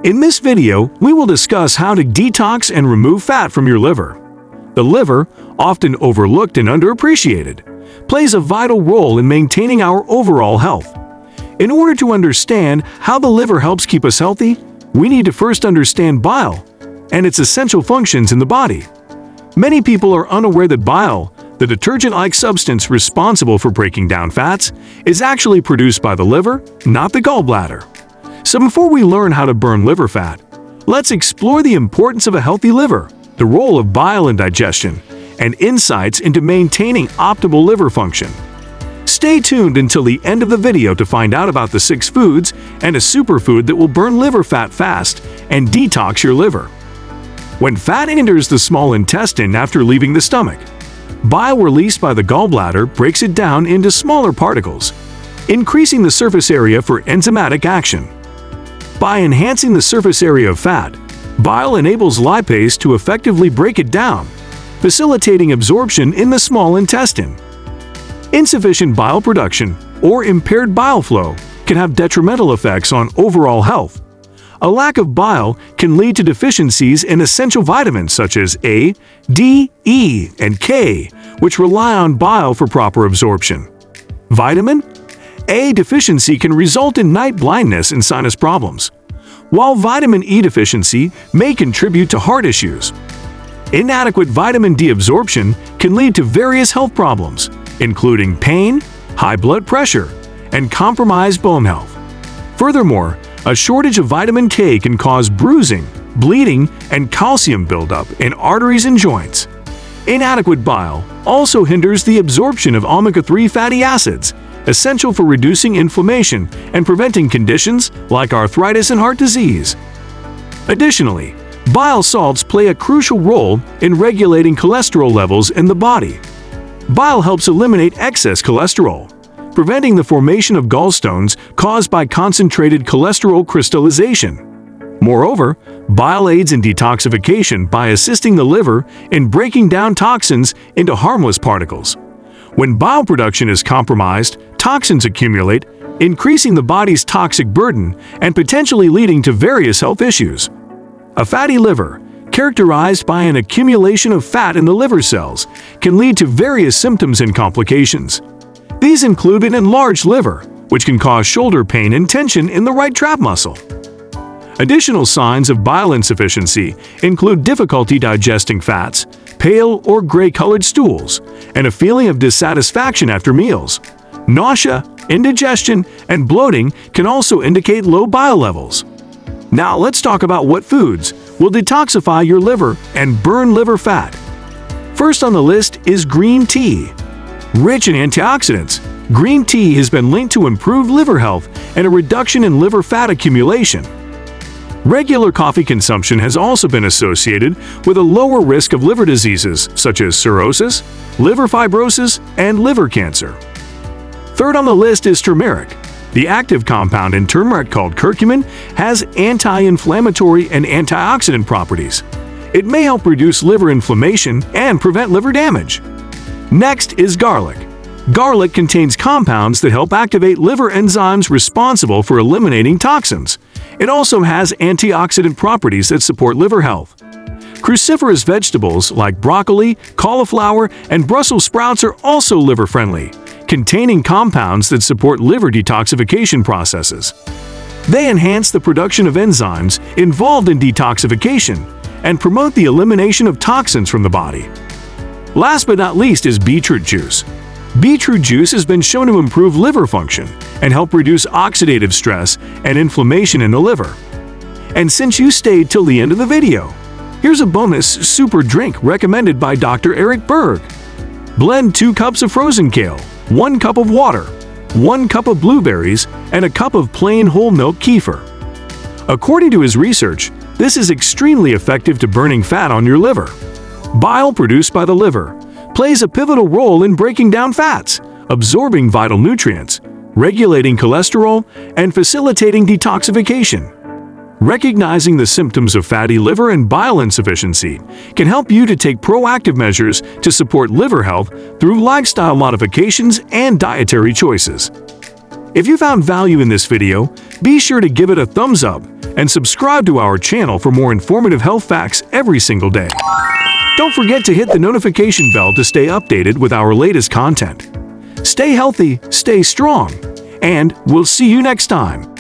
In this video, we will discuss how to detox and remove fat from your liver. The liver, often overlooked and underappreciated, plays a vital role in maintaining our overall health. In order to understand how the liver helps keep us healthy, we need to first understand bile and its essential functions in the body. Many people are unaware that bile, the detergent-like substance responsible for breaking down fats, is actually produced by the liver, not the gallbladder. So before we learn how to burn liver fat, let's explore the importance of a healthy liver, the role of bile in digestion, and insights into maintaining optimal liver function. Stay tuned until the end of the video to find out about the 6 foods and a superfood that will burn liver fat fast and detox your liver. When fat enters the small intestine after leaving the stomach, bile released by the gallbladder breaks it down into smaller particles, increasing the surface area for enzymatic action. By enhancing the surface area of fat, bile enables lipase to effectively break it down, facilitating absorption in the small intestine. Insufficient bile production or impaired bile flow can have detrimental effects on overall health. A lack of bile can lead to deficiencies in essential vitamins such as A, D, E, and K, which rely on bile for proper absorption. Vitamin A deficiency can result in night blindness and sinus problems, while vitamin E deficiency may contribute to heart issues. Inadequate vitamin D absorption can lead to various health problems, including pain, high blood pressure, and compromised bone health. Furthermore, a shortage of vitamin K can cause bruising, bleeding, and calcium buildup in arteries and joints. Inadequate bile also hinders the absorption of omega-3 fatty acids, essential for reducing inflammation and preventing conditions like arthritis and heart disease. Additionally, bile salts play a crucial role in regulating cholesterol levels in the body. Bile helps eliminate excess cholesterol, preventing the formation of gallstones caused by concentrated cholesterol crystallization. Moreover, bile aids in detoxification by assisting the liver in breaking down toxins into harmless particles. When bile production is compromised, toxins accumulate, increasing the body's toxic burden and potentially leading to various health issues. A fatty liver, characterized by an accumulation of fat in the liver cells, can lead to various symptoms and complications. These include an enlarged liver, which can cause shoulder pain and tension in the right trap muscle. Additional signs of bile insufficiency include difficulty digesting fats, pale or gray-colored stools, and a feeling of dissatisfaction after meals. Nausea, indigestion, and bloating can also indicate low bile levels. Now let's talk about what foods will detoxify your liver and burn liver fat. First on the list is green tea. Rich in antioxidants, green tea has been linked to improved liver health and a reduction in liver fat accumulation. Regular coffee consumption has also been associated with a lower risk of liver diseases such as cirrhosis, liver fibrosis, and liver cancer. Third on the list is turmeric. The active compound in turmeric called curcumin has anti-inflammatory and antioxidant properties. It may help reduce liver inflammation and prevent liver damage. Next is garlic. Garlic contains compounds that help activate liver enzymes responsible for eliminating toxins. It also has antioxidant properties that support liver health. Cruciferous vegetables like broccoli, cauliflower, and Brussels sprouts are also liver-friendly, containing compounds that support liver detoxification processes. They enhance the production of enzymes involved in detoxification and promote the elimination of toxins from the body. Last but not least is beetroot juice. Beetroot juice has been shown to improve liver function and help reduce oxidative stress and inflammation in the liver. And since you stayed till the end of the video, here's a bonus super drink recommended by Dr. Eric Berg. Blend 2 cups of frozen kale, 1 cup of water, 1 cup of blueberries, and a cup of plain whole milk kefir. According to his research, this is extremely effective to burning fat on your liver. Bile produced by the liver plays a pivotal role in breaking down fats, absorbing vital nutrients, regulating cholesterol, and facilitating detoxification. Recognizing the symptoms of fatty liver and bile insufficiency can help you to take proactive measures to support liver health through lifestyle modifications and dietary choices. If you found value in this video, be sure to give it a thumbs up and subscribe to our channel for more informative health facts every single day. Don't forget to hit the notification bell to stay updated with our latest content. Stay healthy, stay strong, and we'll see you next time.